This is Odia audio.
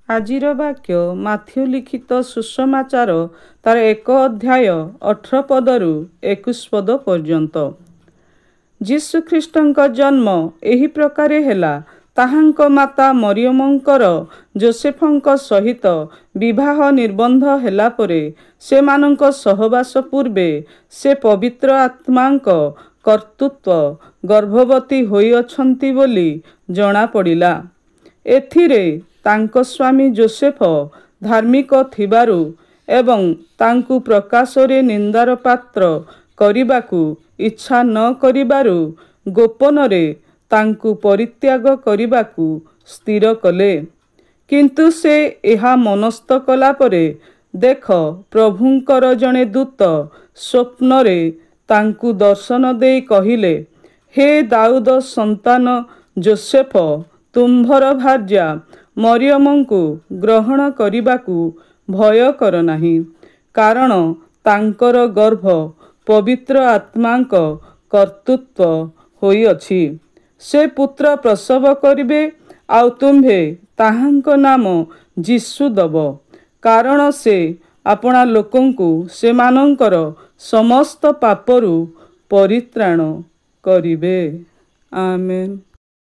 ଆଜିର ବାକ୍ୟ ମାଥ୍ୟୁ ଲିଖିତ ସୁସମାଚାର ତାର 1 ଅଧ୍ୟାୟ 18 ପଦରୁ 21 ପଦ ପର୍ଯ୍ୟନ୍ତ। ଯୀଶୁଖ୍ରୀଷ୍ଟଙ୍କ ଜନ୍ମ ଏହି ପ୍ରକାରେ ହେଲା। ତାହାଙ୍କ ମାତା ମରିୟମଙ୍କର ଯୋସେଫଙ୍କ ସହିତ ବିବାହ ନିର୍ବନ୍ଧ ହେଲା ପରେ ସେମାନଙ୍କ ସହବାସ ପୂର୍ବେ ସେ ପବିତ୍ର ଆତ୍ମାଙ୍କ କର୍ତ୍ତୃତ୍ୱ ଗର୍ଭବତୀ ହୋଇଅଛନ୍ତି ବୋଲି ଜଣାପଡ଼ିଲା। ଏଥିରେ ତାଙ୍କ ସ୍ୱାମୀ ଯୋସେଫ ଧାର୍ମିକ ଥିବାରୁ ଏବଂ ତାଙ୍କୁ ପ୍ରକାଶରେ ନିନ୍ଦାର ପାତ୍ର କରିବାକୁ ଇଚ୍ଛା ନ କରିବାରୁ ଗୋପନରେ ତାଙ୍କୁ ପରିତ୍ୟାଗ କରିବାକୁ ସ୍ଥିର କଲେ। କିନ୍ତୁ ସେ ଏହା ମନସ୍ଥ କଲା ପରେ ଦେଖ, ପ୍ରଭୁଙ୍କର ଜଣେ ଦୂତ ସ୍ୱପ୍ନରେ ତାଙ୍କୁ ଦର୍ଶନ ଦେଇ କହିଲେ, ହେ ଦାଉଦ ସନ୍ତାନ ଯୋସେଫ, ତୁମ୍ଭର ଭାର୍ଯ୍ୟା ମରିୟମଙ୍କୁ ଗ୍ରହଣ କରିବାକୁ ଭୟ କର ନାହିଁ, କାରଣ ତାଙ୍କର ଗର୍ଭ ପବିତ୍ର ଆତ୍ମାଙ୍କ କର୍ତ୍ତୃତ୍ୱ ହୋଇଅଛି। ସେ ପୁତ୍ର ପ୍ରସବ କରିବେ, ଆଉ ତୁମ୍ଭେ ତାହାଙ୍କ ନାମ ଯୀଶୁ ଦବ, କାରଣ ସେ ଆପଣା ଲୋକଙ୍କୁ ସେମାନଙ୍କର ସମସ୍ତ ପାପରୁ ପରିତ୍ରାଣ କରିବେ। ଆମେନ୍।